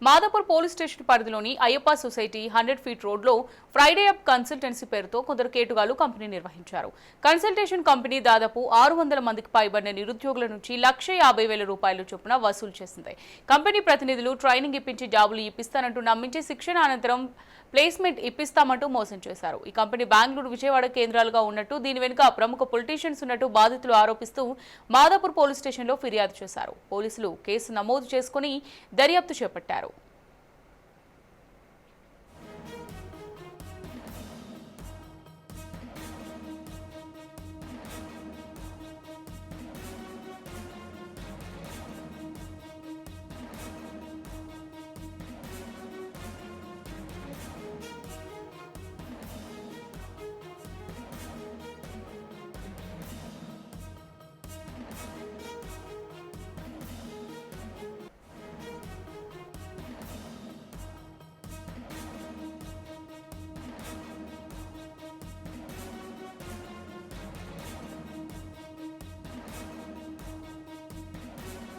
Madhapur police station పరిధిలోని Ayyappa society 100 feet రోడ్లో Friday up consultancy పేరుతో కొందరు కేటుగాలు కంపెనీ నిర్వహించారు. కన్సల్టేషన్ కంపెనీ దాదాపు 600 మందికి పైబడిన నిరుద్యోగుల నుంచి ₹1,50,000 చొప్పున వసూలు చేసింది. కంపెనీ ప్రతినిధులు ట్రైనింగ్ ఇప్పించి జాబులు ఇప్పిస్తానంటూ నమ్మించి శిక్షణ అనంతరం ప్లేస్మెంట్ ఇప్పిస్తామంటూ మోసం చేశారు. ఈ కంపెనీ బెంగళూరు, విజయవాడ కేంద్రాలుగా ఉన్నట్టు, దీని వెనుక ప్రముఖ పొలిటీషియన్స్ ఉన్నట్టు బాధితులు ఆరోపిస్తూ మాదాపూర్ పోలీస్ స్టేషన్లో ఫిర్యాదు చేశారు. పోలీసులు కేసు నమోదు చేసుకుని దర్యాప్తు చేపట్టారు.